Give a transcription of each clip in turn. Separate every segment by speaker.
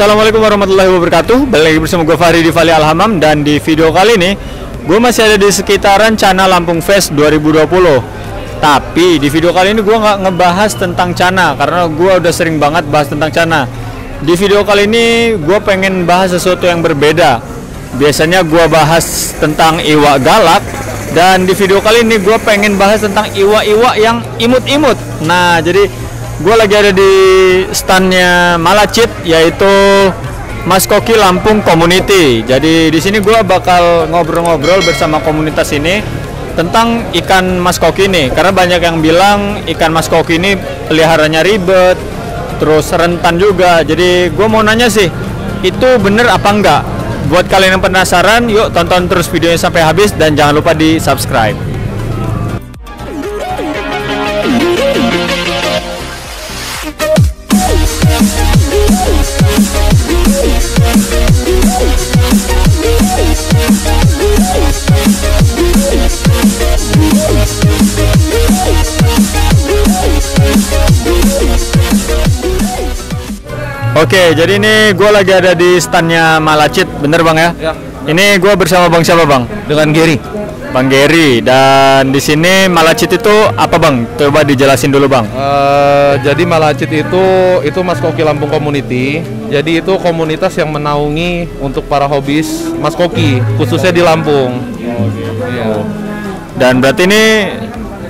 Speaker 1: Assalamualaikum warahmatullahi wabarakatuh. Balik lagi bersama gue Fahri di Vali Alhamam. Dan di video kali ini gue masih ada di sekitaran Cana Lampung Fest 2020. Tapi di video kali ini gue nggak ngebahas tentang Cana, karena gue udah sering banget bahas tentang Cana. Di video kali ini gue pengen bahas sesuatu yang berbeda. Biasanya gue bahas tentang iwa galak, dan di video kali ini gue pengen bahas tentang iwa-iwa yang imut-imut. Nah, jadi gue lagi ada di standnya Malacit, yaitu Mas Koki Lampung Community. Jadi di sini gue bakal ngobrol-ngobrol bersama komunitas ini tentang ikan Mas Koki ini, karena banyak yang bilang ikan Mas Koki ini peliharanya ribet, terus rentan juga. Jadi gue mau nanya sih, itu bener apa enggak? Buat kalian yang penasaran, yuk tonton terus videonya sampai habis dan jangan lupa di subscribe. Oke, jadi ini gue lagi ada di standnya Malacit, bener bang ya?
Speaker 2: Ya.
Speaker 1: Ini gue bersama bang siapa bang?
Speaker 2: Dengan Gary.
Speaker 1: Bang Gary. Dan di sini Malacit itu apa bang? Coba dijelasin dulu bang.
Speaker 2: Jadi Malacit itu Mas Koki Lampung Community. Jadi itu komunitas yang menaungi untuk para hobis Mas Koki, khususnya di Lampung. Iya.
Speaker 1: Dan berarti ini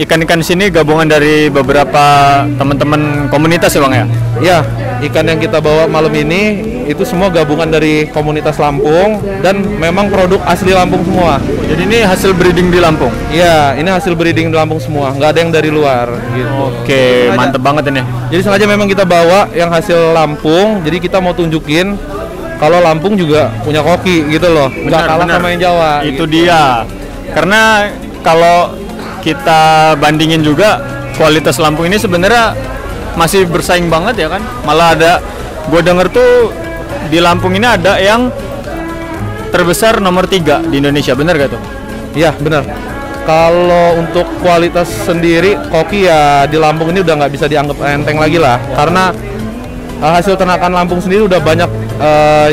Speaker 1: ikan-ikan sini gabungan dari beberapa teman-teman komunitas ya bang ya?
Speaker 2: Iya, ikan yang kita bawa malam ini itu semua gabungan dari komunitas Lampung dan memang produk asli Lampung semua.
Speaker 1: Jadi ini hasil breeding di Lampung?
Speaker 2: Iya, ini hasil breeding di Lampung semua, nggak ada yang dari luar gitu.
Speaker 1: Oke, mantep banget ini.
Speaker 2: Jadi sengaja memang kita bawa yang hasil Lampung, jadi kita mau tunjukin kalau Lampung juga punya koki gitu loh, nggak kalah sama yang Jawa.
Speaker 1: Itu
Speaker 2: gitu.
Speaker 1: dia. Karena kalau kita bandingin juga, kualitas Lampung ini sebenarnya masih bersaing banget ya kan. Malah ada, gue denger tuh di Lampung ini ada yang terbesar nomor 3 di Indonesia, bener gak tuh?
Speaker 2: Iya benar. Kalau untuk kualitas sendiri, koki ya di Lampung ini udah nggak bisa dianggap enteng lagi lah, karena hasil ternakan Lampung sendiri udah banyak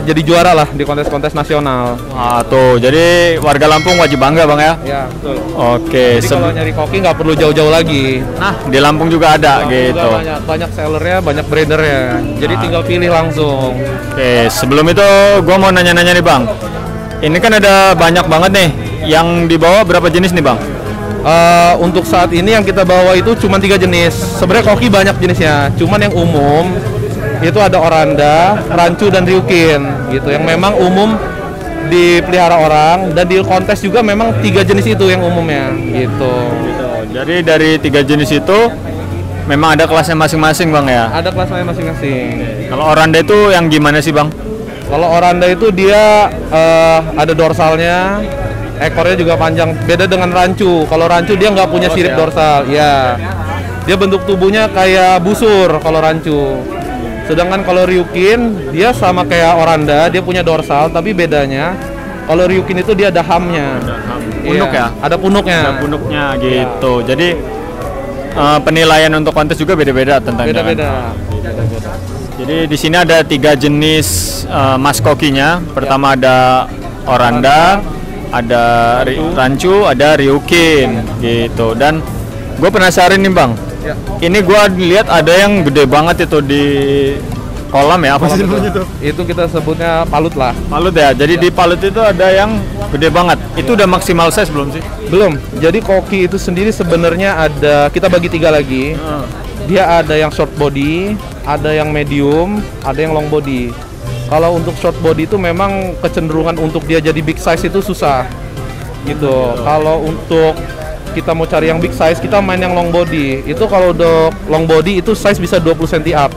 Speaker 2: jadi juara lah di kontes-kontes nasional.
Speaker 1: Ah tuh, jadi warga Lampung wajib bangga bang ya?
Speaker 2: Ya betul.
Speaker 1: Oke.
Speaker 2: Jadi kalau nyari koki nggak perlu jauh-jauh lagi.
Speaker 1: Nah, di Lampung juga ada gitu.
Speaker 2: Juga banyak sellernya, banyak breedernya. Jadi tinggal pilih langsung.
Speaker 1: Oke, sebelum itu gue mau nanya-nanya nih bang. Ini kan ada banyak banget nih. Yang dibawa berapa jenis nih bang?
Speaker 2: Untuk saat ini yang kita bawa itu cuma 3 jenis. Sebenarnya koki banyak jenisnya. Cuman yang umum itu ada oranda, rancu, dan ryukin gitu. Yang memang umum dipelihara orang, dan di kontes juga memang 3 jenis itu yang umumnya gitu.
Speaker 1: Jadi dari 3 jenis itu memang ada kelasnya masing-masing bang ya?
Speaker 2: Ada kelasnya masing-masing.
Speaker 1: Kalau oranda itu yang gimana sih bang?
Speaker 2: Kalau oranda itu dia ada dorsalnya, ekornya juga panjang. Beda dengan rancu. Kalau rancu dia nggak punya sirip dorsal, ya. Dia bentuk tubuhnya kayak busur kalau rancu. Sedangkan kalau ryukin dia sama kayak oranda, dia punya dorsal, tapi bedanya kalau ryukin itu dia ada hamnya.
Speaker 1: Punuk ya?
Speaker 2: Ada punuknya.
Speaker 1: Ada punuknya gitu. Jadi penilaian untuk kontes juga beda-beda tentang
Speaker 2: Beda-beda.
Speaker 1: Jadi di sini ada 3 jenis Mas Kokinya. Pertama ada oranda, ada rancu, ada ryukin gitu. Dan gue penasaran nih bang.
Speaker 2: Ya.
Speaker 1: Ini gue lihat ada yang gede banget itu di kolam ya, apa sih namanya itu?
Speaker 2: Itu kita sebutnya palut lah.
Speaker 1: Palut ya. Jadi di palut itu ada yang gede banget. Itu udah maksimal size belum sih?
Speaker 2: Belum. Jadi koki itu sendiri sebenarnya ada, kita bagi 3 lagi. Dia ada yang short body, ada yang medium, ada yang long body. Kalau untuk short body itu memang kecenderungan untuk dia jadi big size itu susah gitu. Kalau untuk kita mau cari yang big size, kita main yang long body. Itu kalau udah long body itu size bisa 20 cm up.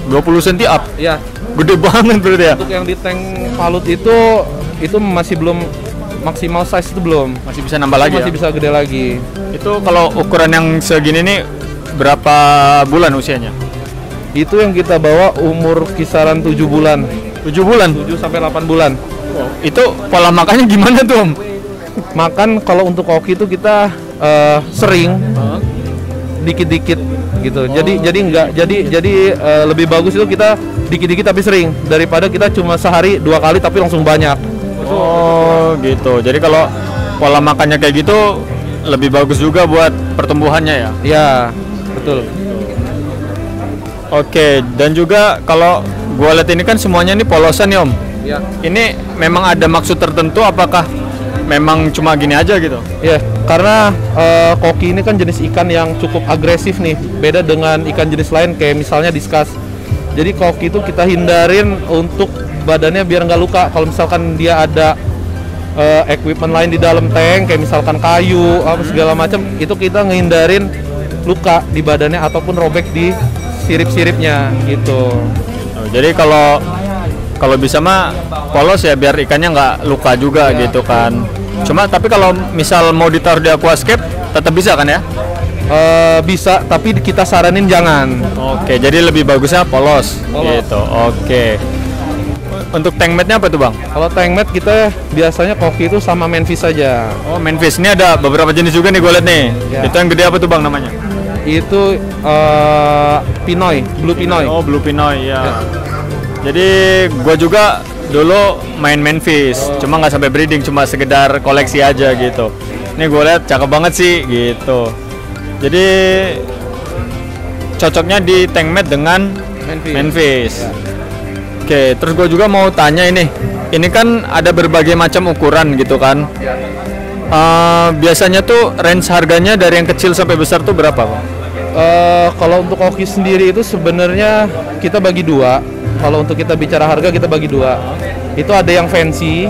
Speaker 1: 20 cm up?
Speaker 2: Iya.
Speaker 1: Gede banget berarti ya?
Speaker 2: Untuk yang di tank palut itu masih belum maksimal size, itu belum.
Speaker 1: Masih bisa nambah lagi
Speaker 2: masih
Speaker 1: ya?
Speaker 2: bisa gede lagi.
Speaker 1: Itu kalau ukuran yang segini nih berapa bulan usianya?
Speaker 2: Itu yang kita bawa umur kisaran 7 bulan.
Speaker 1: 7 bulan?
Speaker 2: 7 sampai 8 bulan.
Speaker 1: Itu pola makannya gimana tuh Om?
Speaker 2: Makan kalau untuk koki itu kita sering dikit-dikit gitu. Jadi lebih bagus itu kita dikit-dikit tapi sering daripada kita cuma sehari 2 kali tapi langsung banyak.
Speaker 1: Oh gitu. Jadi kalau pola makannya kayak gitu lebih bagus juga buat pertumbuhannya ya.
Speaker 2: Ya, betul.
Speaker 1: Oke, dan juga kalau gua lihat ini kan semuanya ini polosan ya Om.
Speaker 2: Ya.
Speaker 1: Ini memang ada maksud tertentu apakah memang cuma gini aja gitu?
Speaker 2: Ya, karena koki ini kan jenis ikan yang cukup agresif nih. Beda dengan ikan jenis lain kayak misalnya diskus. Jadi koki itu kita hindarin untuk badannya biar nggak luka. Kalau misalkan dia ada equipment lain di dalam tank kayak misalkan kayu apa segala macam, itu kita ngehindarin luka di badannya ataupun robek di sirip-siripnya gitu.
Speaker 1: Oh, jadi kalau bisa mah polos ya biar ikannya nggak luka juga gitu kan. Cuma tapi kalau misal mau ditaruh di aquascape tetap bisa kan ya?
Speaker 2: Bisa, tapi kita saranin jangan.
Speaker 1: Oke, jadi lebih bagusnya polos. Gitu. Oke. Untuk tank mat-nya apa tuh Bang?
Speaker 2: Kalau tank mat kita biasanya koki itu sama manfish saja.
Speaker 1: Oh, manfish ini ada beberapa jenis juga nih gue liat nih.
Speaker 2: Ya.
Speaker 1: Itu yang gede apa tuh Bang namanya?
Speaker 2: Itu Pinoy, Blue Pinoy.
Speaker 1: Oh, Blue Pinoy ya. Jadi gua juga dulu main manfish, cuma nggak sampai breeding, cuma sekedar koleksi aja gitu. Ini gue lihat cakep banget sih gitu. Jadi cocoknya di tank mat dengan manfish. Oke, terus gue juga mau tanya ini kan ada berbagai macam ukuran gitu kan. Biasanya tuh range harganya dari yang kecil sampai besar tuh berapa Bang?
Speaker 2: Kalau untuk koki sendiri itu sebenarnya kita bagi 2. Kalau untuk kita bicara harga kita bagi 2. Itu ada yang fancy,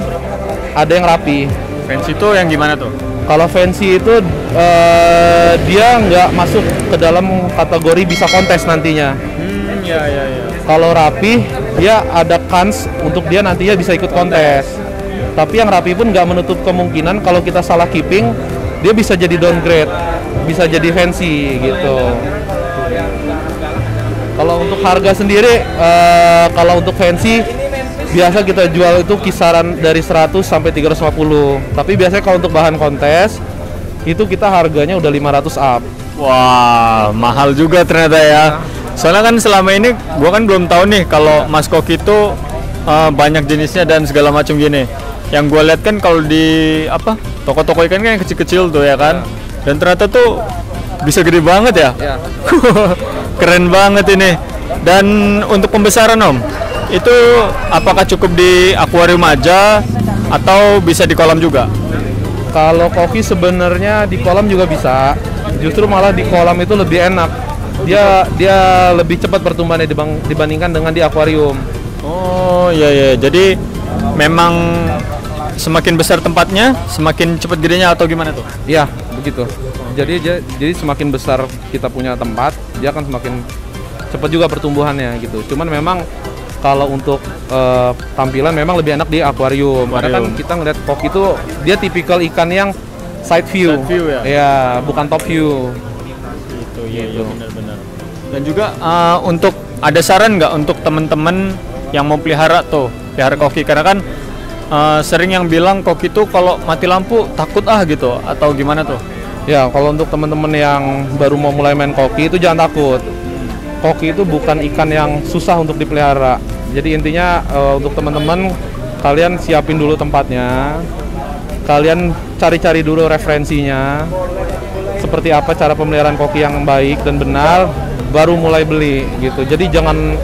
Speaker 2: ada yang rapi.
Speaker 1: Fancy itu yang gimana tuh?
Speaker 2: Kalau fancy itu dia nggak masuk ke dalam kategori bisa kontes nantinya.
Speaker 1: Ya.
Speaker 2: Kalau rapi dia ada kans untuk dia nantinya bisa ikut kontes. Tapi yang rapi pun nggak menutup kemungkinan kalau kita salah keeping dia bisa jadi downgrade, bisa jadi fancy gitu. Kalau untuk harga sendiri, kalau untuk fancy biasa kita jual itu kisaran dari 100 sampai 350. Tapi biasanya kalau untuk bahan kontes itu kita harganya udah 500 up.
Speaker 1: Wah, mahal juga ternyata ya. Soalnya kan selama ini gua kan belum tahu nih kalau Mas Koki itu banyak jenisnya dan segala macam gini. Yang gue lihat kan kalau di toko-toko ikan kan yang kecil-kecil tuh ya kan, dan ternyata tuh bisa gede banget ya. Keren banget ini. Dan untuk pembesaran Om, itu apakah cukup di akuarium aja atau bisa di kolam juga?
Speaker 2: Kalau koki sebenarnya di kolam juga bisa. Justru malah di kolam itu lebih enak. Dia lebih cepat pertumbuhannya dibandingkan dengan di akuarium.
Speaker 1: Oh iya. Jadi memang semakin besar tempatnya, semakin cepat gedenya atau gimana tuh?
Speaker 2: Iya, begitu. Jadi semakin besar kita punya tempat, dia akan semakin cepat juga pertumbuhannya gitu. Cuman memang kalau untuk tampilan memang lebih enak di akuarium. Karena kan kita ngeliat koki itu dia tipikal ikan yang side view
Speaker 1: ya?
Speaker 2: Ya, bukan top view.
Speaker 1: Iya benar-benar. Dan juga untuk ada saran nggak untuk teman-teman yang mau pelihara koki, karena kan sering yang bilang koki itu kalau mati lampu takut gitu, atau gimana tuh?
Speaker 2: Ya, kalau untuk teman-teman yang baru mau mulai main koki itu jangan takut. Koki itu bukan ikan yang susah untuk dipelihara. Jadi intinya untuk teman-teman, kalian siapin dulu tempatnya, kalian cari-cari dulu referensinya, seperti apa cara pemeliharaan koki yang baik dan benar, baru mulai beli gitu. Jadi jangan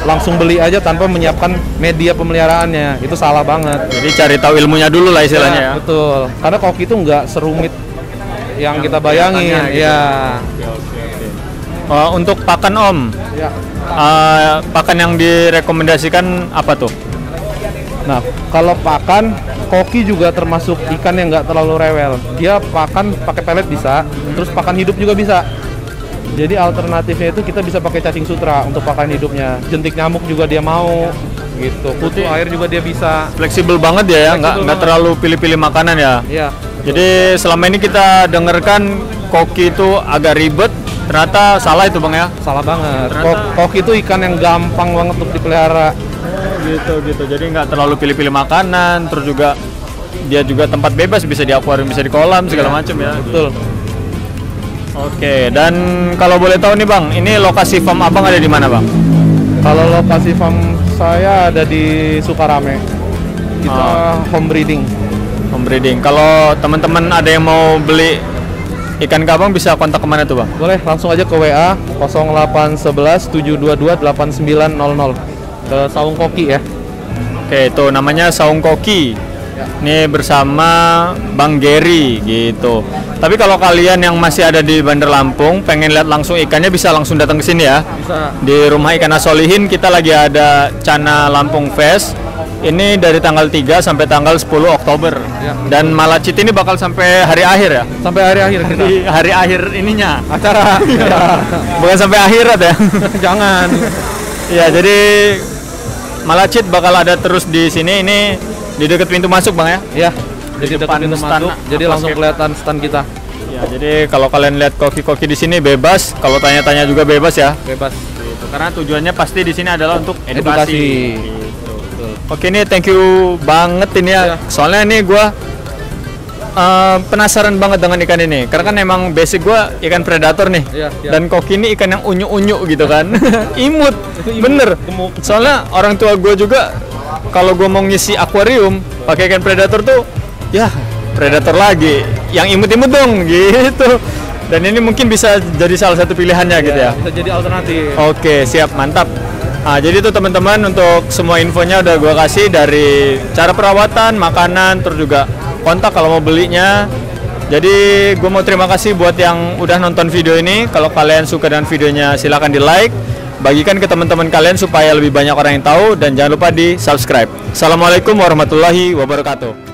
Speaker 2: langsung beli aja tanpa menyiapkan media pemeliharaannya, itu salah banget.
Speaker 1: Jadi cari tahu ilmunya dulu lah istilahnya ya.
Speaker 2: Betul, karena koki itu nggak serumit yang kita bayangin.
Speaker 1: Gitu.
Speaker 2: Ya.
Speaker 1: Untuk pakan Om, pakan yang direkomendasikan apa tuh?
Speaker 2: Nah, kalau pakan, koki juga termasuk ikan yang nggak terlalu rewel. Dia pakan pakai pelet bisa, terus pakan hidup juga bisa. Jadi alternatifnya itu kita bisa pakai cacing sutra untuk pakan hidupnya. Jentik nyamuk juga dia mau, gitu. Kutu air juga dia bisa.
Speaker 1: Fleksibel banget ya, nggak terlalu pilih-pilih makanan ya.
Speaker 2: Iya.
Speaker 1: Jadi selama ini kita dengarkan koki itu agak ribet, ternyata salah itu Bang ya?
Speaker 2: Salah banget. Koki itu ikan yang gampang banget untuk dipelihara.
Speaker 1: Gitu. Jadi nggak terlalu pilih-pilih makanan, terus juga dia juga tempat bebas, bisa di akuarium, bisa di kolam segala macam ya.
Speaker 2: Betul.
Speaker 1: Oke, dan kalau boleh tahu nih Bang, ini lokasi farm Abang ada di mana Bang?
Speaker 2: Kalau lokasi farm saya ada di Sukarame. Kita home breeding.
Speaker 1: Home breeding. Kalau teman-teman ada yang mau beli ikan ke Abang bisa kontak kemana tuh Bang?
Speaker 2: Boleh langsung aja ke WA 0811 722 8900 ke Saung Koki ya.
Speaker 1: Oke, itu namanya Saung Koki. Ini bersama Bang Gary gitu. Tapi kalau kalian yang masih ada di Bandar Lampung pengen lihat langsung ikannya bisa langsung datang ke sini ya.
Speaker 2: Bisa.
Speaker 1: Di Rumah Ikan Solihin kita lagi ada Cana Lampung Fest. Ini dari tanggal 3 sampai tanggal 10 Oktober.
Speaker 2: Ya.
Speaker 1: Dan Malacit ini bakal sampai hari akhir ya.
Speaker 2: Sampai hari akhir kita.
Speaker 1: Di hari akhir ininya.
Speaker 2: Acara.
Speaker 1: Bukan sampai akhirat ya.
Speaker 2: Jangan.
Speaker 1: Ya, jadi Malacit bakal ada terus di sini. Ini di dekat pintu masuk Bang ya.
Speaker 2: Ya. Jadi
Speaker 1: depan
Speaker 2: dekat pintu
Speaker 1: stand
Speaker 2: masuk. Jadi langsung
Speaker 1: Aquascape.
Speaker 2: kelihatan stand kita.
Speaker 1: Ya, jadi kalau kalian lihat koki-koki di sini bebas, kalau tanya-tanya juga bebas ya.
Speaker 2: Bebas.
Speaker 1: Gitu. Karena tujuannya pasti di sini adalah untuk edukasi.
Speaker 2: Edukasi.
Speaker 1: Gitu. Oke, ini thank you banget ini ya.
Speaker 2: Ya.
Speaker 1: Soalnya ini gua penasaran banget dengan ikan ini. Karena kan emang basic gua ikan predator nih.
Speaker 2: Iya, iya.
Speaker 1: Dan koki ini ikan yang unyu-unyu gitu kan. Imut. Bener.
Speaker 2: Gemuk.
Speaker 1: Soalnya orang tua gua juga kalau gua mau ngisi akuarium pakai ikan predator tuh ya predator lagi yang imut-imut dong gitu. Dan ini mungkin bisa jadi salah satu pilihannya gitu ya.
Speaker 2: Bisa jadi alternatif.
Speaker 1: Oke, siap, mantap. Nah, jadi itu teman-teman untuk semua infonya udah gua kasih dari cara perawatan, makanan, terus juga kontak kalau mau belinya. Jadi gua mau terima kasih buat yang udah nonton video ini. Kalau kalian suka dengan videonya silahkan di like, bagikan ke teman-teman kalian supaya lebih banyak orang yang tahu, dan jangan lupa di subscribe. Assalamualaikum warahmatullahi wabarakatuh.